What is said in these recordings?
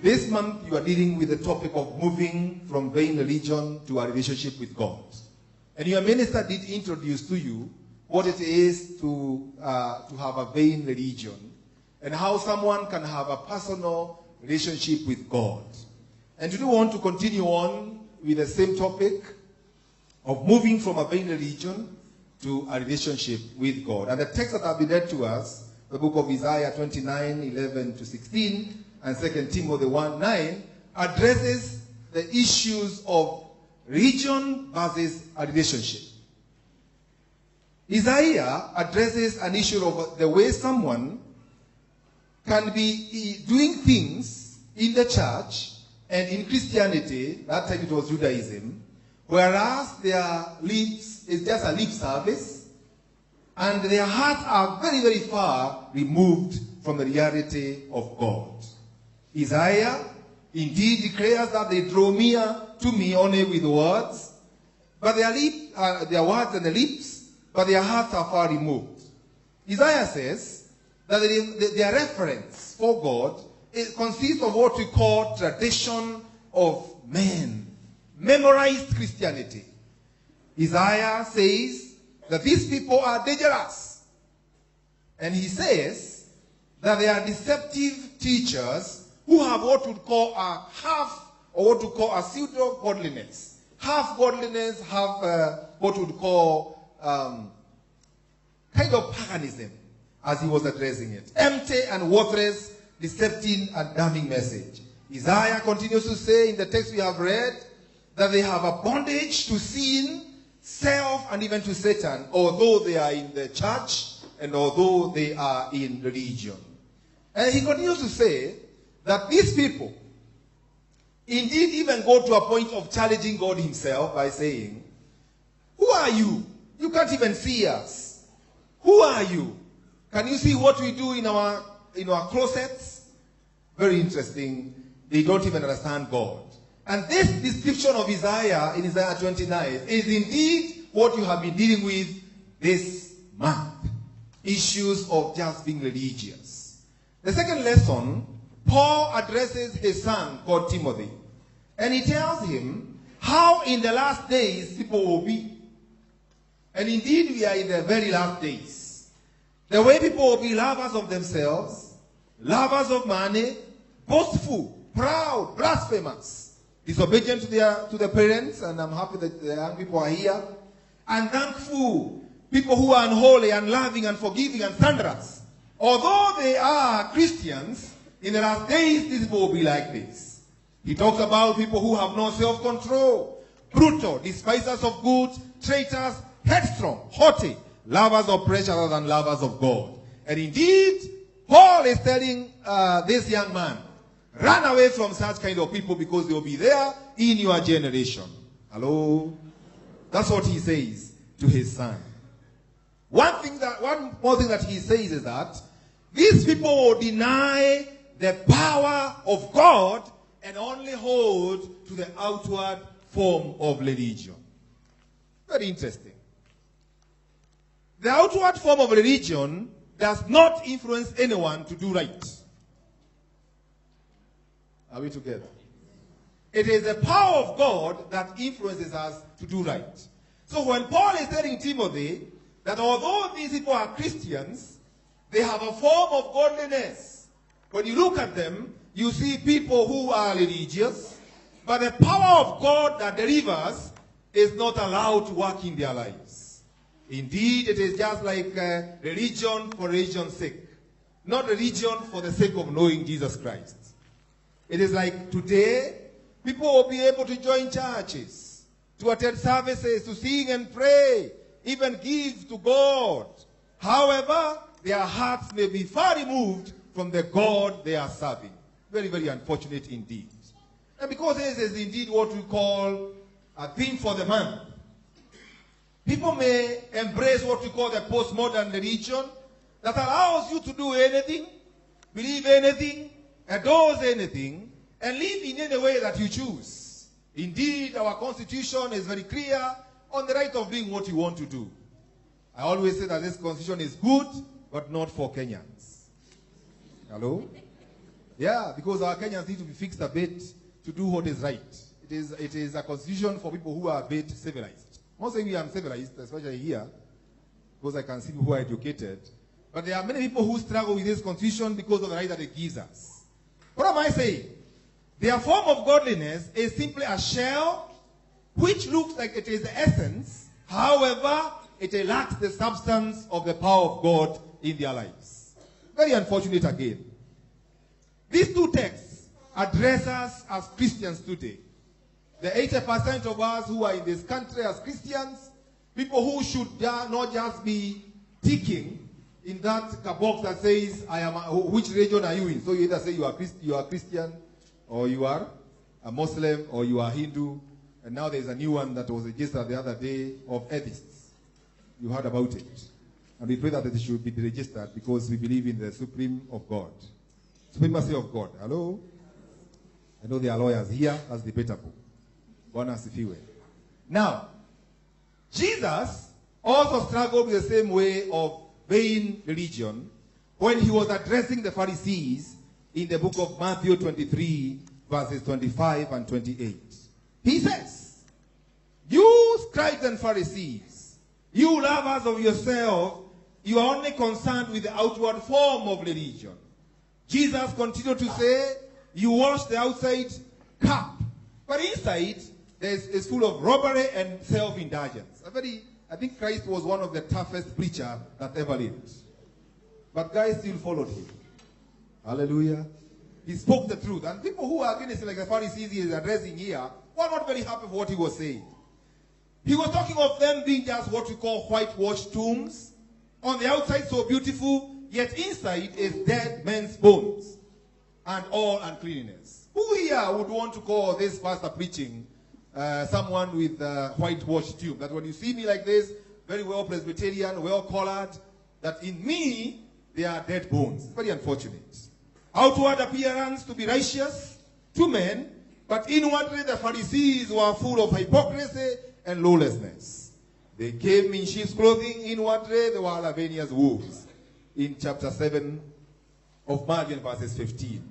This month you are dealing with the topic of moving from vain religion to a relationship with God. And your minister did introduce to you what it is to have a vain religion and how someone can have a personal relationship with God. And today we want to continue on with the same topic of moving from a vain religion to a relationship with God. And the text that have been read to us, the book of Isaiah 29:11-16, and 2 Timothy 1:9, addresses the issues of religion versus a relationship. Isaiah addresses an issue of the way someone can be doing things in the church and in Christianity, that time it was Judaism, whereas their lips is just a lip service, and their hearts are very, very far removed from the reality of God. Isaiah indeed declares that they draw near to me only with words, but their words and the lips, but their hearts are far removed. Isaiah says that their reference for God consists of what we call tradition of men, memorized Christianity. Isaiah says that these people are dangerous. And he says that they are deceptive teachers who have what we call a half, or what we call a pseudo-godliness. Half godliness, half what we call kind of paganism, as he was addressing it. Empty and worthless, deceptive and damning message. Isaiah continues to say in the text we have read that they have a bondage to sin, self, and even to Satan, although they are in the church and although they are in religion. And he continues to say that these people indeed even go to a point of challenging God himself by saying, who are you? You can't even see us. Who are you? Can you see what we do in our closets? Very interesting. They don't even understand God. And this description of Isaiah in Isaiah 29 is indeed what you have been dealing with this month. Issues of just being religious. The second lesson, Paul addresses his son called Timothy. And he tells him how in the last days people will be. And indeed we are in the very last days. The way people will be lovers of themselves, lovers of money, boastful, proud, blasphemous, disobedient to their parents, and I'm happy that the young people are here, and thankful, people who are unholy, unloving, unforgiving, and thunderous. Although they are Christians, in the last days, these people will be like this. He talks about people who have no self-control, brutal, despisers of good, traitors, headstrong, haughty, lovers of pleasure rather than lovers of God. And indeed, Paul is telling this young man, run away from such kind of people because they will be there in your generation. Hello? That's what he says to his son. One more thing that he says is that these people will deny the power of God and only hold to the outward form of religion. Very interesting. The outward form of religion does not influence anyone to do right. Are we together? It is the power of God that influences us to do right. So when Paul is telling Timothy that although these people are Christians, they have a form of godliness. When you look at them, you see people who are religious, but the power of God that delivers is not allowed to work in their lives. Indeed, it is just like religion for religion's sake, not religion for the sake of knowing Jesus Christ. It is like today, people will be able to join churches, to attend services, to sing and pray, even give to God. However, their hearts may be far removed from the God they are serving. Very, very unfortunate indeed. And because this is indeed what we call a theme for the month, people may embrace what we call the postmodern religion that allows you to do anything, believe anything, adores anything, and live in any way that you choose. Indeed, our constitution is very clear on the right of doing what you want to do. I always say that this constitution is good, but not for Kenyans. Hello? Yeah, because our Kenyans need to be fixed a bit to do what is right. It is a constitution for people who are a bit civilized. I'm not saying we are civilized, especially here, because I can see people who are educated. But there are many people who struggle with this constitution because of the right that it gives us. What am I saying? Their form of godliness is simply a shell which looks like it is the essence. However, it lacks the substance of the power of God in their lives. Very unfortunate again. These two texts address us as Christians today. The 80% of us who are in this country as Christians, people who should not just be ticking in that box that says, which religion are you in? So you either say you are Christian, or you are a Muslim, or you are Hindu. And now there's a new one that was registered the other day of atheists. You heard about it. And we pray that it should be registered because we believe in the supreme of God. Supremacy of God. Hello? I know there are lawyers here. That's debatable. Bwana asifiwe. Now, Jesus also struggled with the same way of vain religion when he was addressing the Pharisees in the book of Matthew 23, verses 25 and 28. He says, you scribes and Pharisees, you lovers of yourself, you are only concerned with the outward form of religion. Jesus continued to say, you wash the outside cup, but inside is full of robbery and self-indulgence. I think Christ was one of the toughest preachers that ever lived. But guys still followed him. Hallelujah. He spoke the truth. And people who are against him, like the Pharisees he is addressing here, were not very happy with what he was saying. He was talking of them being just what we call whitewashed tombs. On the outside so beautiful, yet inside is dead men's bones and all uncleanness. Who here would want to call this pastor preaching someone with whitewashed tomb? That when you see me like this, very well Presbyterian, well collared, that in me, they are dead bones. Very unfortunate. Outward appearance to be righteous to men, but inwardly the Pharisees were full of hypocrisy and lawlessness. They came in sheep's clothing, inwardly they were ravenous wolves. In chapter 7 of Matthew, verses 15.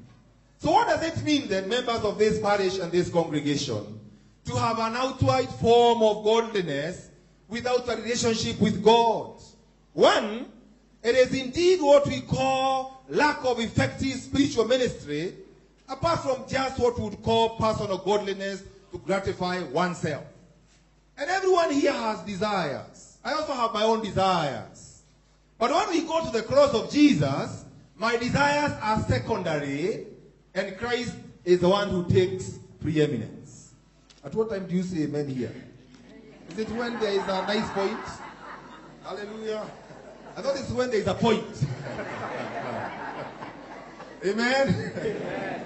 So what does it mean then, members of this parish and this congregation, to have an outward form of godliness without a relationship with God? One, it is indeed what we call lack of effective spiritual ministry, apart from just what we would call personal godliness to gratify oneself. And everyone here has desires. I also have my own desires. But when we go to the cross of Jesus, my desires are secondary, and Christ is the one who takes preeminence. At what time do you say amen here? Is it when there is a nice point? Hallelujah. I thought it's when there is a point. Amen? Amen.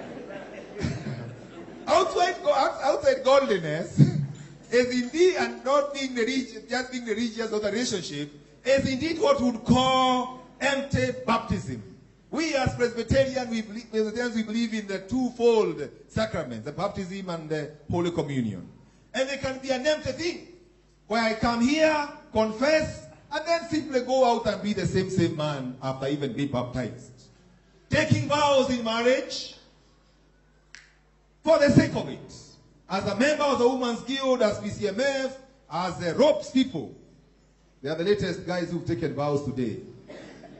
Outside godliness is indeed, and not being religious, just being religious or the relationship, is indeed what we would call empty baptism. We as Presbyterians, we believe in the twofold sacraments, the baptism and the Holy Communion. And they can be an empty thing, where I come here, confess, and then simply go out and be the same man after even being baptized. Taking vows in marriage for the sake of it. As a member of the Women's Guild, as PCMF, as the ropes people, they are the latest guys who've taken vows today.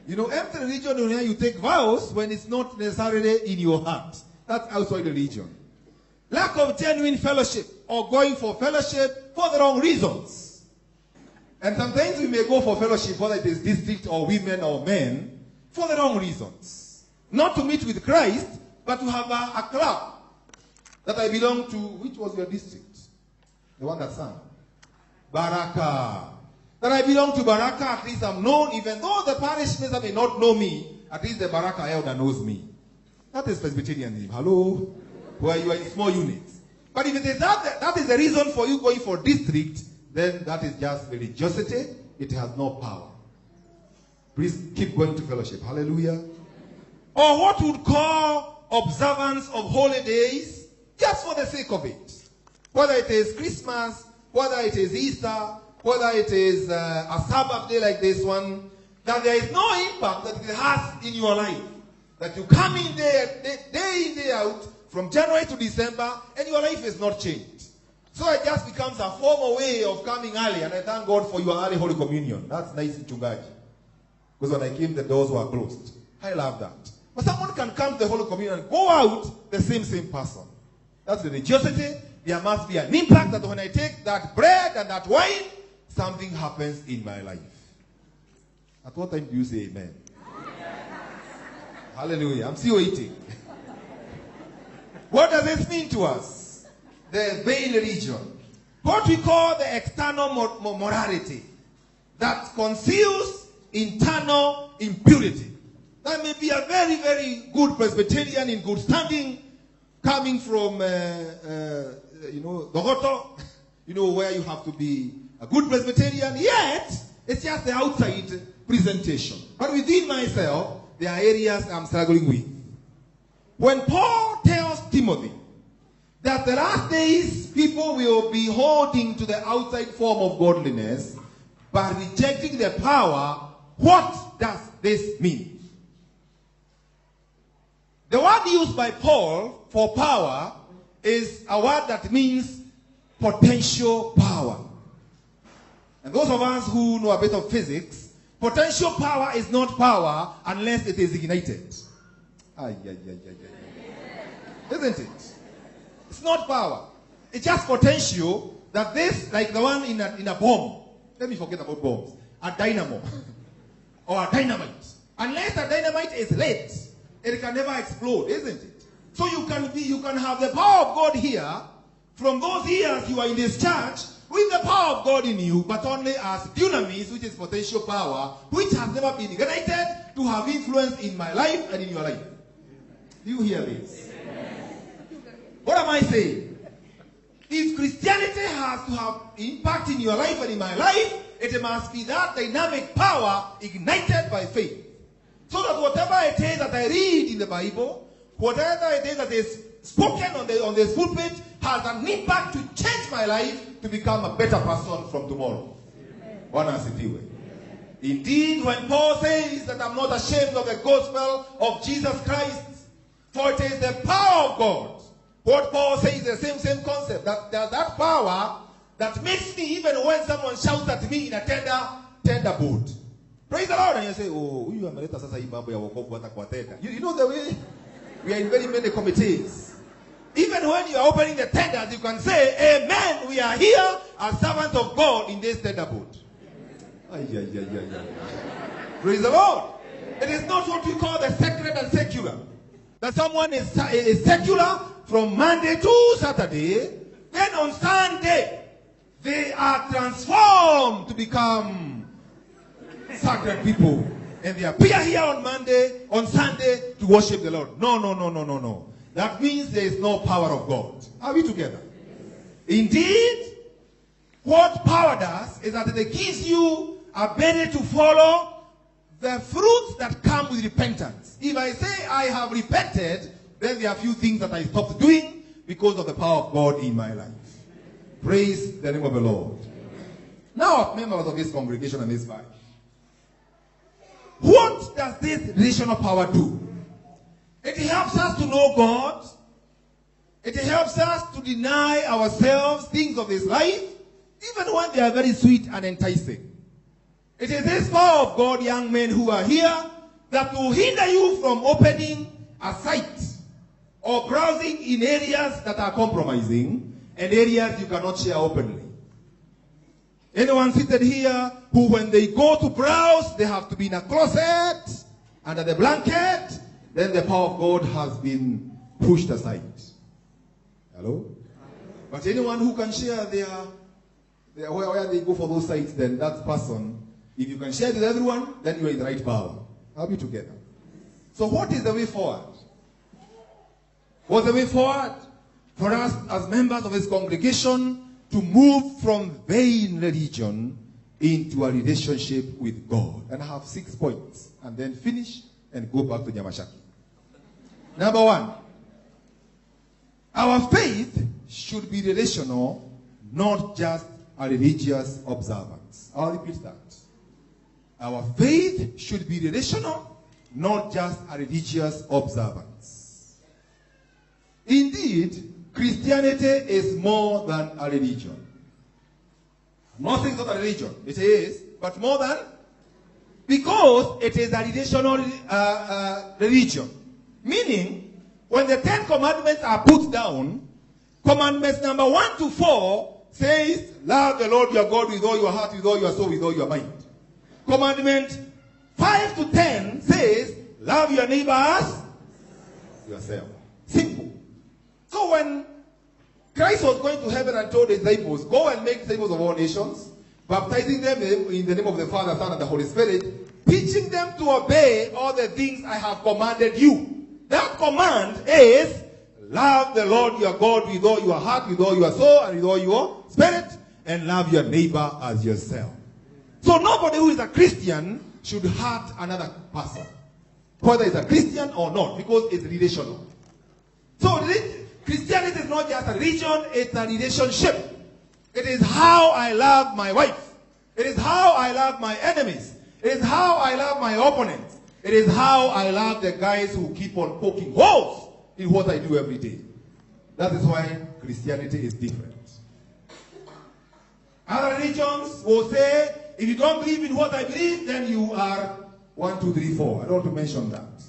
You know, empty religion, you take vows when it's not necessarily in your heart. That's outside religion. Lack of genuine fellowship or going for fellowship for the wrong reasons. And sometimes we may go for fellowship, whether it is district or women or men, for the wrong reasons. Not to meet with Christ, but to have a club that I belong to. Which was your district? The one that sang. Baraka. That I belong to Baraka, at least I'm known, even though the parish minister may not know me, at least the Baraka elder knows me. That is Presbyterianism. Hello? Where you are in small units. But if it is that is the reason for you going for district, then that is just religiosity. It has no power. Please keep going to fellowship. Hallelujah. Or what we would call observance of holy days, just for the sake of it. Whether it is Christmas, whether it is Easter, whether it is a Sabbath day like this one, that there is no impact that it has in your life. That you come in there, day in, day out, from January to December, and your life is not changed. So it just becomes a formal way of coming early, and I thank God for your early Holy Communion. That's nice in Chungaji. Because when I came, the doors were closed. I love that. But someone can come to the Holy Communion and go out the same person. That's religiosity. There must be an impact that when I take that bread and that wine, something happens in my life. At what time do you say amen? Hallelujah. I'm still waiting. What does this mean to us? The vain religion. What we call the external morality that conceals internal impurity. That may be a very, very good Presbyterian in good standing, coming from, the Goto, where you have to be a good Presbyterian, yet it's just the outside presentation. But within myself, there are areas I'm struggling with. When Paul tells Timothy that the last days people will be holding to the outside form of godliness, but rejecting the power, what does this mean? The word used by Paul for power is a word that means potential power. And those of us who know a bit of physics, potential power is not power unless it is ignited. Isn't it? It's not power. It's just potential that this, like the one in a bomb. Let me forget about bombs. A dynamo. Or a dynamite. Unless a dynamite is lit, it can never explode, isn't it? So you can have the power of God here from those years you are in this church with the power of God in you, but only as dunamis, which is potential power, which has never been ignited to have influence in my life and in your life. Do you hear this? What am I saying? If Christianity has to have impact in your life and in my life, it must be that dynamic power ignited by faith. So that whatever it is that I read in the Bible, whatever it is that is spoken on this pulpit, has an impact to change my life to become a better person from tomorrow. One has it way. Indeed, when Paul says that I'm not ashamed of the gospel of Jesus Christ, for it is the power of God. What Paul says is the same concept. That power that makes me, even when someone shouts at me in a tender boat. Praise the Lord. And you say, oh, you know the way we are in very many committees. Even when you are opening the tenders, you can say, amen, we are here as servants of God in this tender boat. Praise the Lord. It is not what we call the sacred and secular. That someone is secular from Monday to Saturday, then on Sunday, they are transformed to become sacred people. And they appear here on Monday, on Sunday, to worship the Lord. No. That means there is no power of God. Are we together? Indeed, what power does is that it gives you ability to follow the fruits that come with repentance. If I say I have repented, then there are a few things that I stopped doing because of the power of God in my life. Praise the name of the Lord. Now, members of this congregation and this body, what does this relational power do? It helps us to know God. It helps us to deny ourselves things of this life, even when they are very sweet and enticing. It is this power of God, young men who are here, that will hinder you from opening a site or browsing in areas that are compromising and areas you cannot share openly. Anyone seated here who, when they go to browse, they have to be in a closet, under the blanket, then the power of God has been pushed aside. Hello? But anyone who can share where they go for those sites, then that person, if you can share with everyone, then you are in the right power. Are we together? So what is the way forward? What's the way forward? For us as members of this congregation to move from vain religion into a relationship with God. And I have 6 points. And then finish and go back to Nyamashaki. Number 1. Our faith should be relational, not just a religious observance. I'll repeat that. Our faith should be relational, not just a religious observance. Indeed, Christianity is more than a religion. Nothing is not a religion. It is, but more than, because it is a relational religion. Meaning, when the 10 commandments are put down, commandments number 1 to 4 says, love the Lord your God with all your heart, with all your soul, with all your mind. Commandment 5 to 10 says, love your neighbor as yourself. Simple. So when Christ was going to heaven and told his disciples, go and make disciples of all nations, baptizing them in the name of the Father, Son, and the Holy Spirit, teaching them to obey all the things I have commanded you. That command is, love the Lord your God with all your heart, with all your soul, and with all your spirit, and love your neighbor as yourself. So nobody who is a Christian should hurt another person, whether it's a Christian or not, because it's relational. So Christianity is not just a religion, it's a relationship. It is how I love my wife. It is how I love my enemies. It is how I love my opponents. It is how I love the guys who keep on poking holes in what I do every day. That is why Christianity is different. Other religions will say, if you don't believe in what I believe, then you are 1, 2, 3, 4. I don't want to mention that.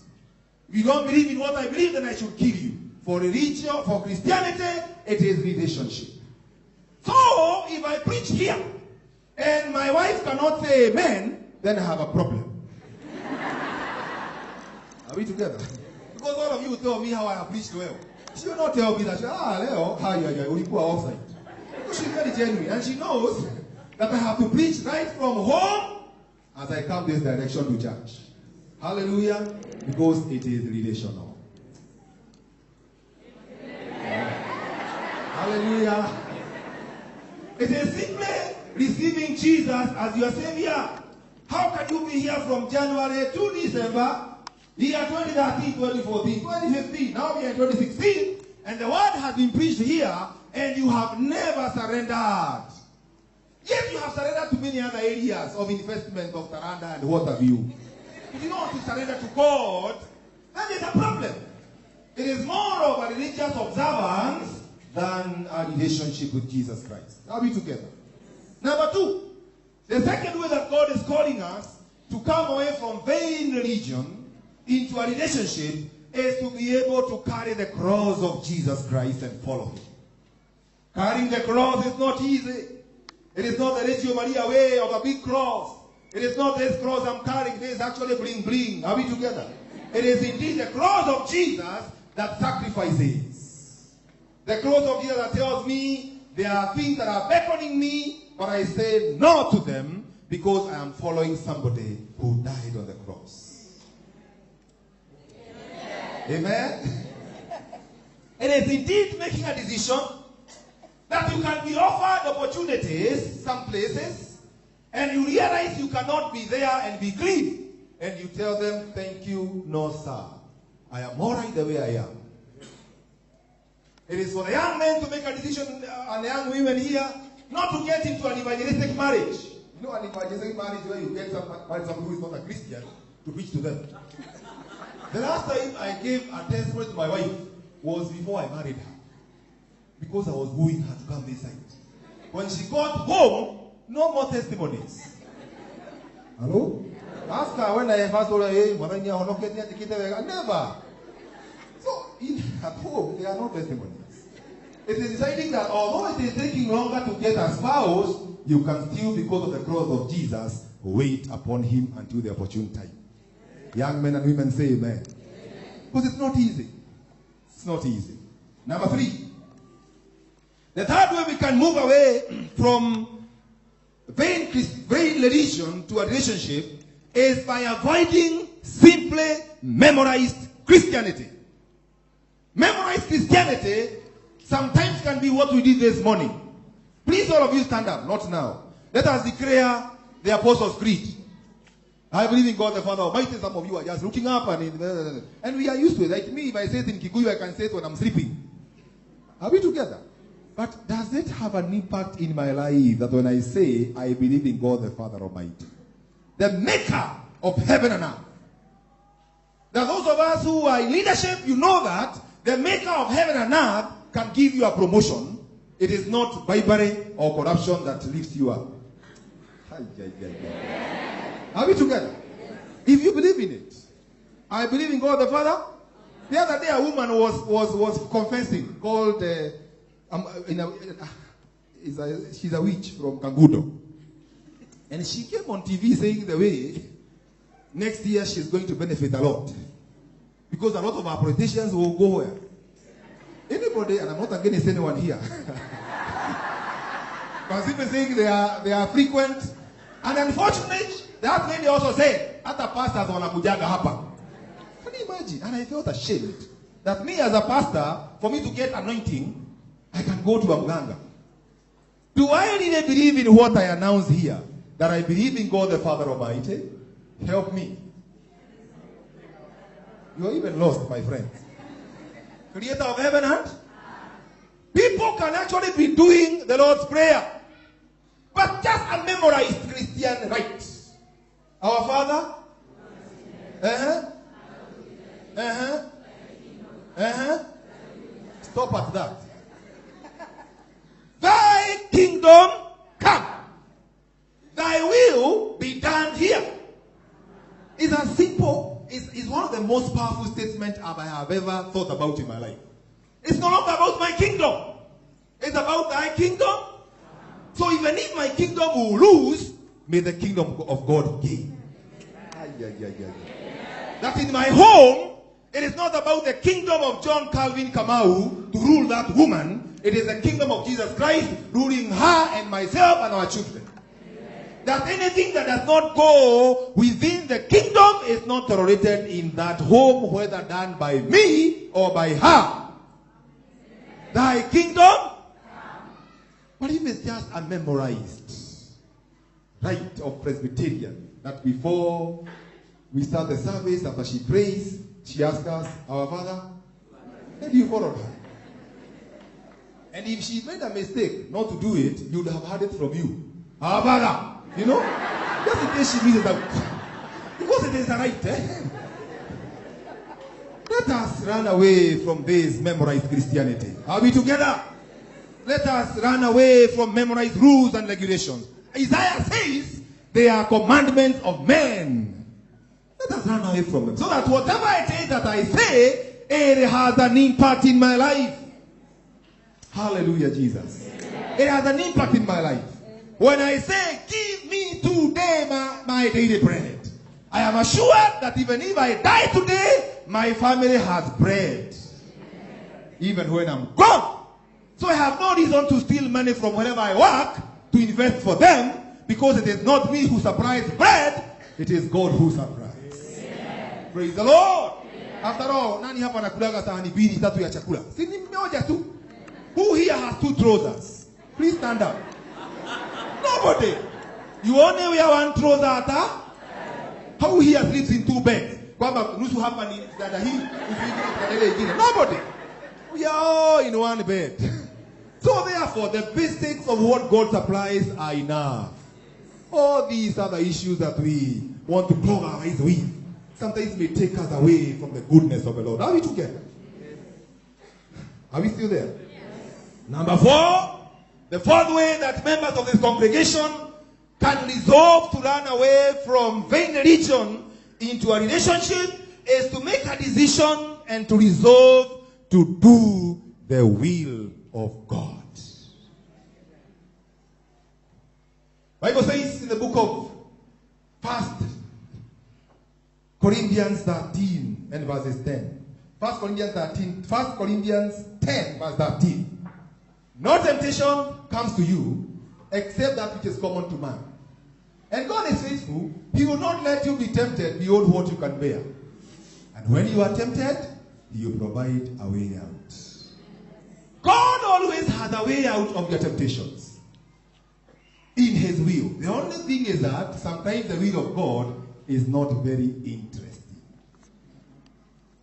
If you don't believe in what I believe, then I should kill you. For religion, for Christianity, it is relationship. So, if I preach here, and my wife cannot say amen, then I have a problem. Are we together? Because all of you tell me how I have preached well. She will not tell me that, Leo, ulikuwa offside. Because she's very genuine, and she knows that I have to preach right from home as I come this direction to church. Hallelujah. Because it is relational. Hallelujah. It is simply receiving Jesus as your Savior. How can you be here from January to December, year 2013, 2014, 2015, now we are in 2016, and the word has been preached here, and you have never surrendered? Yes, you have surrendered to many other areas of investment of surrender and what have you. If you don't want to surrender to God, then there's a problem. It is more of a religious observance than a relationship with Jesus Christ. Are we together? Number 2, the second way that God is calling us to come away from vain religion into a relationship is to be able to carry the cross of Jesus Christ and follow him. Carrying the cross is not easy. It is not the Reggio Maria way of a big cross. It is not this cross I'm carrying. This is actually bling bling. Are we together? It is indeed the cross of Jesus that sacrifices. The cross of Jesus that tells me there are things that are beckoning me, but I say no to them because I am following somebody who died on the cross. Amen? It is indeed making a decision that you can be offered opportunities, some places, and you realize you cannot be there and be clean. And you tell them, thank you, no sir. I am all right the way I am. It is for the young men to make a decision, and the young women here, not to get into an evangelistic marriage. You know, an evangelistic marriage where you get somebody who is not a Christian to preach to them. The last time I gave a testimony to my wife was before I married her. Because I was wooing her to come this side. When she got home, no more testimonies. Hello? Ask her when I first told her, hey, never. So, at home, there are no testimonies. It is deciding that although it is taking longer to get a spouse, you can still, because of the cross of Jesus, wait upon him until the opportune time. Young men and women say amen. Because it's not easy. It's not easy. Number 3. The third way we can move away from vain religion to a relationship is by avoiding simply memorized Christianity. Memorized Christianity sometimes can be what we did this morning. Please all of you stand up, not now. Let us declare the Apostles' Creed. I believe in God the Father Almighty. Some of you are just looking up and we are used to it. Like me, if I say it in Kikuyu, I can say it when I'm sleeping. Are we together? But does it have an impact in my life that when I say I believe in God the Father Almighty, the maker of heaven and earth, That those of us who are in leadership, you know that the maker of heaven and earth can give you a promotion. It is not bribery or corruption that lifts you up. Are we together? If you believe in it. I believe in God the Father. The other day a woman was confessing, called, she's a witch from Kangudo. And she came on TV saying the way, next year she's going to benefit a lot. Because a lot of our politicians will go where? Anybody, and I'm not against anyone here. Because people saying they are frequent. And unfortunately, that lady also said, "Ata pastors wanakujaga hapa." Can you imagine? And I felt ashamed that me as a pastor, for me to get anointing, I can go to a mganga. Do I really believe in what I announced here? That I believe in God the Father Almighty? Help me. You are even lost, my friends. Creator of heaven and earth. People can actually be doing the Lord's Prayer, but just a memorized Christian rite. Our Father. Stop at that. Thy kingdom come. Thy will be done here. It's as simple. It's one of the most powerful statements I have ever thought about in my life. It's no longer about my kingdom. It's about thy kingdom. So even if my kingdom will lose, may the kingdom of God gain. That in my home, it is not about the kingdom of John Calvin Kamau to rule that woman. It is the kingdom of Jesus Christ ruling her and myself and our children. That anything that does not go within the kingdom is not tolerated in that home, whether done by me or by her. Thy kingdom. But if it's just a memorized rite of Presbyterian, that before we start the service, after she prays, she asks us, "Our Father," and you follow her. And if she made a mistake not to do it, you would have heard it from you. "Our Father," you know, just in case she misses out. Because it is a right, Let us run away from this memorized Christianity. Are we together? Let us run away from memorized rules and regulations. Isaiah says they are commandments of men. Let us run away from them. So that whatever it is that I say, it has an impact in my life. Hallelujah, Jesus. It has an impact in my life. When I say, "Give me today my daily bread," I am assured that even if I die today, my family has bread. Even when I'm gone. So I have no reason to steal money from wherever I work to invest for them, because it is not me who supplies bread, it is God who supplies. Yeah. Praise the Lord. Yeah. After all, nani hapa nakulaga sahani mbili tatu ya chakula? Si ni mmoja tu. Who here has two trousers? Please stand up. Nobody. You only wear one trouser at a? Who here sleeps in two beds? Kwamba nusu hapa ni dada hii, nusu ingine. Nobody. We are all in one bed. So therefore, the basics of what God supplies are enough. All these other issues that we want to clog our eyes with, sometimes may take us away from the goodness of the Lord. Are we together? Are we still there? Yes. Number 4, the fourth way that members of this congregation can resolve to run away from vain religion into a relationship is to make a decision and to resolve to do the will of God. Bible says in the book of 1 Corinthians 13 and verses 10. 1 Corinthians 10 verse 13. No temptation comes to you except that which is common to man. And God is faithful. He will not let you be tempted beyond what you can bear. And when you are tempted, He will provide a way out. God always has a way out of your temptations. In His will. The only thing is that sometimes the will of God is not very interesting.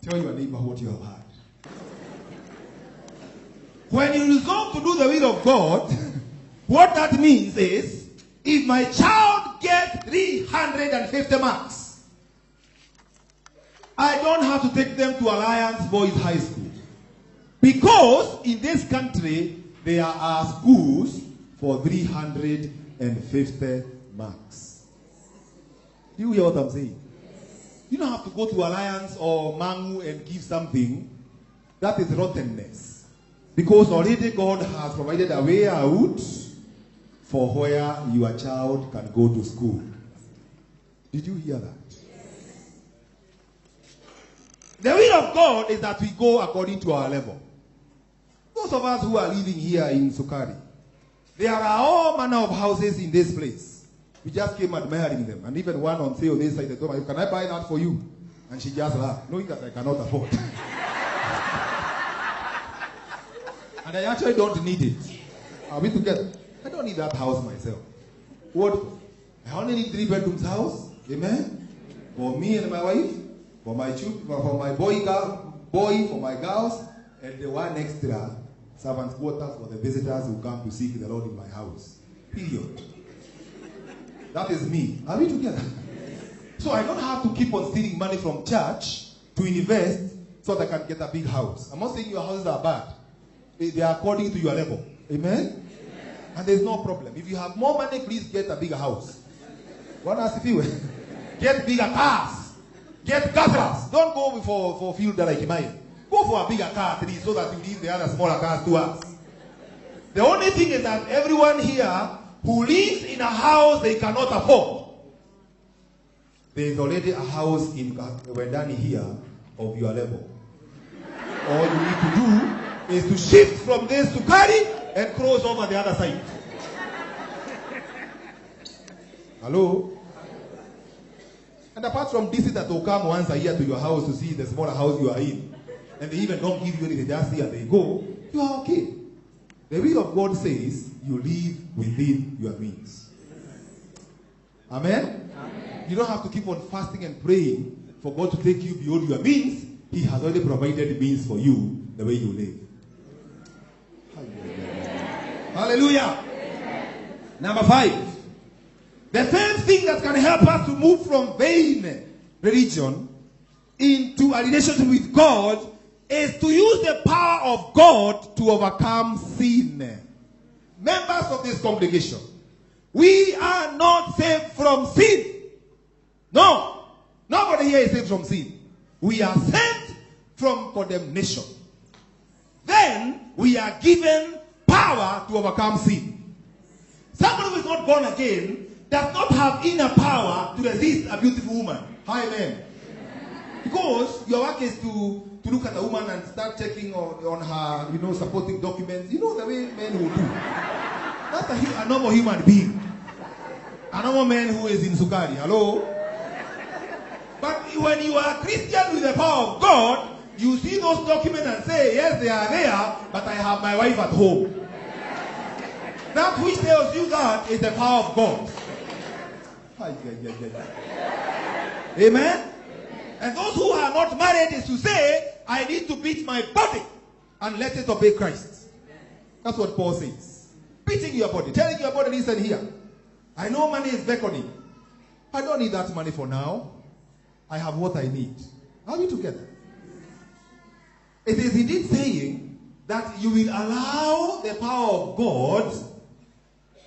Tell your neighbor what you have heard. When you resolve to do the will of God, what that means is, if my child gets 350 marks, I don't have to take them to Alliance Boys High School. Because in this country, there are schools for 350 marks. Do you hear what I'm saying? You don't have to go to Alliance or Mangu and give something. That is rottenness. Because already God has provided a way out for where your child can go to school. Did you hear that? The will of God is that we go according to our level. Those of us who are living here in Sukari, there are all manner of houses in this place. We just came admiring them. And even one on sale, they said, can I buy that for you? And she just laughed, knowing that I cannot afford. And I actually don't need it. Are we together? I don't need that house myself. What? I only need 3 bedrooms house. Amen? For me and my wife, for my children, for my boy, for my girls, and the one extra servants' quarters for the visitors who come to seek the Lord in my house. Period. That is me. Are we together? So I don't have to keep on stealing money from church to invest so that I can get a big house. I'm not saying your houses are bad. They are according to your level. Amen? And there's no problem. If you have more money, please get a bigger house. What else if you get bigger cars? Get gatherers. Don't go for field like mine. Go for a bigger car, so that you leave the other smaller cars to us. The only thing is that everyone here who lives in a house they cannot afford, there is already a house in Wendani here of your level. All you need to do is to shift from this to Kari and cross over the other side. Hello? And apart from this, that will come once a year to your house to see the smaller house you are in, and they even don't give you anything, just see and they go, you are okay. The will of God says you live within your means. Amen? Amen? You don't have to keep on fasting and praying for God to take you beyond your means. He has already provided means for you the way you live. Hallelujah. Amen. Number 5. The third thing that can help us to move from vain religion into a relationship with God is to use the power of God to overcome sin. Members of this congregation, we are not saved from sin. No. Nobody here is saved from sin. We are saved from condemnation. Then we are given power to overcome sin. Somebody who is not born again does not have inner power to resist a beautiful woman. Hi, amen. Because your work is to look at a woman and start checking on her, supporting documents. You know the way men will do. That's a normal human being. A normal man who is in Sukari. Hello? But when you are a Christian with the power of God, you see those documents and say, yes, they are there, but I have my wife at home. That which tells you that is the power of God. Amen? And those who are not married is to say, I need to beat my body and let it obey Christ. That's what Paul says. Beating your body. Telling your body, listen here. I know money is beckoning. I don't need that money for now. I have what I need. Are we together? It is indeed saying that you will allow the power of God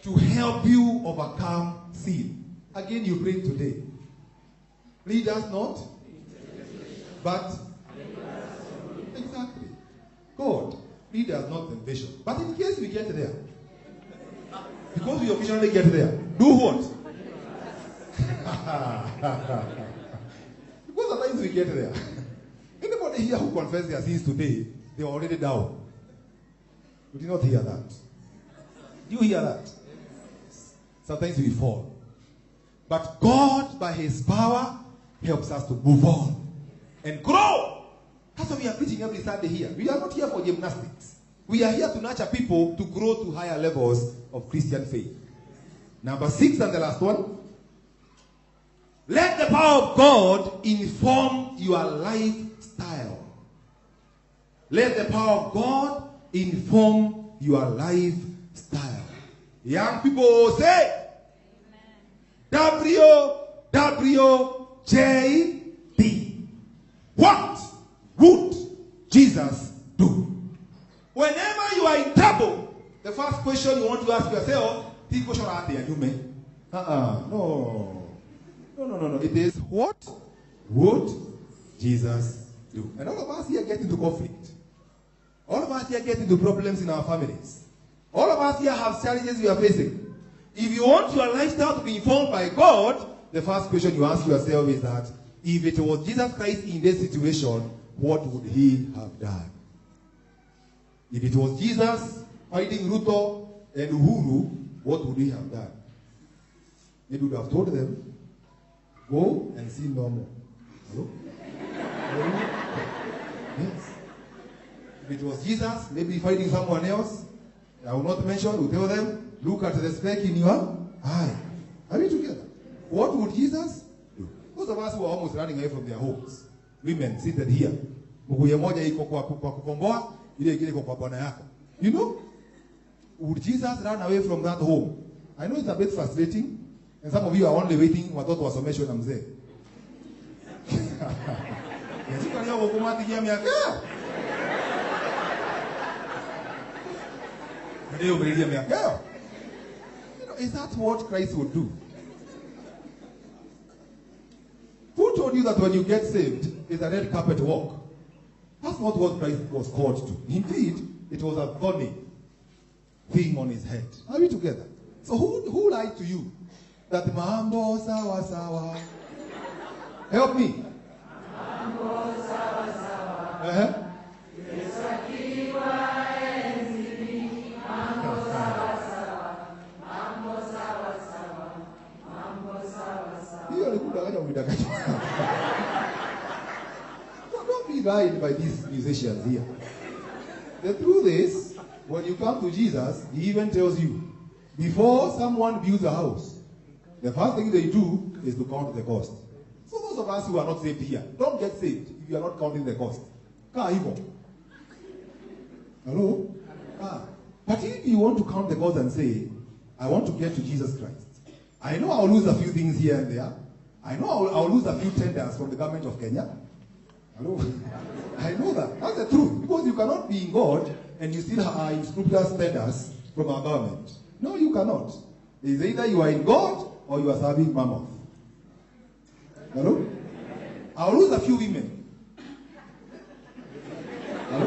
to help you overcome sin. Again, you pray today. Lead us not, but exactly. God, lead us not temptation. But in case we get there, because we occasionally get there, do what? Because sometimes we get there. Anybody here who confess their sins today, they are already down. You did not hear that. Do you hear that? Sometimes we fall. But God, by His power, helps us to move on and grow. That's why we are preaching every Sunday here. We are not here for gymnastics. We are here to nurture people to grow to higher levels of Christian faith. Number 6 and the last one. Let the power of God inform your lifestyle. Let the power of God inform your lifestyle. Young people say, WWJD. The first question you want to ask yourself, this question are there, you may. No. It is, what would Jesus do? And all of us here get into conflict. All of us here get into problems in our families. All of us here have challenges we are facing. If you want your lifestyle to be informed by God, the first question you ask yourself is that, if it was Jesus Christ in this situation, what would he have done? If it was Jesus fighting Ruto and Uhuru, what would he have done? He would have told them, go and sin no more. Hello? Yes. If it was Jesus, maybe fighting someone else, I will not mention, will tell them, look at the speck in your eye. Are we together? What would Jesus do? Those of us who are almost running away from their homes, women seated here, mguye moja iko kwa kukomboa, ile ingine iko kwa bwana yako. You know? Would Jesus run away from that home? I know it's a bit frustrating, and some of you are only waiting watoto wasomeshwe na mzee. Yashika leo hukumati ya miaka. Ndio bila miaka. Is that what Christ would do? Who told you that when you get saved, it's a red carpet walk? That's not what Christ was called to. Indeed, it was a thorny thing on his head. Are we together? So who lied to you? That mambo sawa sawa. Help me. Mambo sawa sawa. Don't be lied by these musicians here. The truth is, when you come to Jesus, he even tells you, before someone builds a house, the first thing they do is to count the cost. So those of us who are not saved here, don't get saved if you are not counting the cost. Hello? But if you want to count the cost and say, I want to get to Jesus Christ, I know I'll lose a few things here and there. I know I'll lose a few tenders from the government of Kenya. Hello? I know that. That's the truth. Because you cannot be in God and you still are in scrupulous tenders from our government. No, you cannot. It's either you are in God or you are serving Mammoth. Hello? I'll lose a few women. Hello?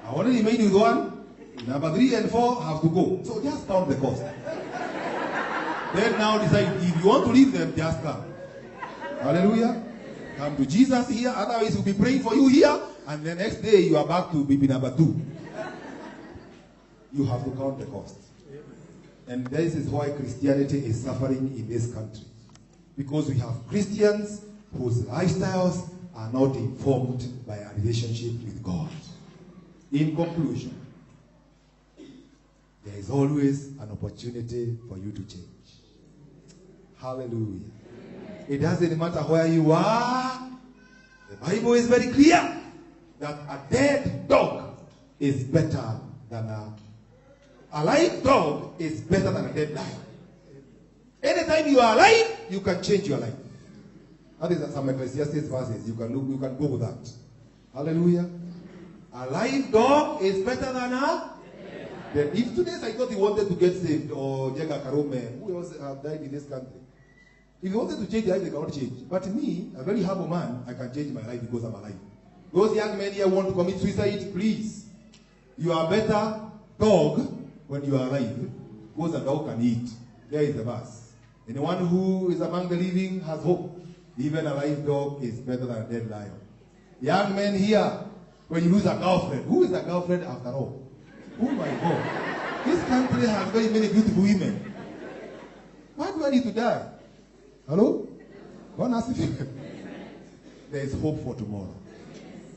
I already remain with one. Number 3 and 4 have to go. So just count the cost. Then now decide, if you want to leave them, just come. Hallelujah. Come to Jesus here. Otherwise, we'll be praying for you here. And the next day, you are back to baby number 2. You have to count the cost. And this is why Christianity is suffering in this country. Because we have Christians whose lifestyles are not informed by a relationship with God. In conclusion, there is always an opportunity for you to change. Hallelujah. It doesn't matter where you are. The Bible is very clear that a dead dog is better than a live dog is better than a dead lion. Anytime you are alive, you can change your life. That is some Ecclesiastes verses. You can go with that. Hallelujah. A live dog is better than a dead. If today I thought he wanted to get saved, or Jega Karume, who else have died in this country? If you wanted to change life, they cannot change. But me, a very humble man, I can change my life because I'm alive. Those young men here want to commit suicide, please. You are a better dog when you are alive, because a dog can eat. There is the verse. Anyone who is among the living has hope. Even a live dog is better than a dead lion. Young men here, when you lose a girlfriend, who is a girlfriend after all? Oh my God. This country has very many beautiful women. Why do I need to die? Hello? There is hope for tomorrow.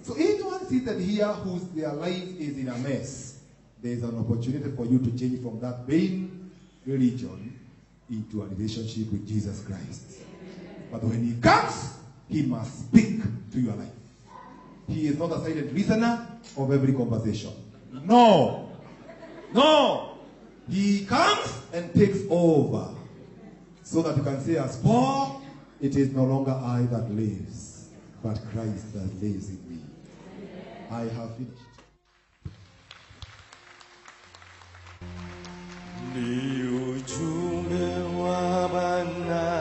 So anyone seated here whose their life is in a mess, there is an opportunity for you to change from that vain religion into a relationship with Jesus Christ. But when he comes, he must speak to your life. He is not a silent listener of every conversation. No. No. He comes and takes over. So that you can say as Paul, it is no longer I that lives, but Christ that lives in me. I have finished. Ni ujumbe wa Bwana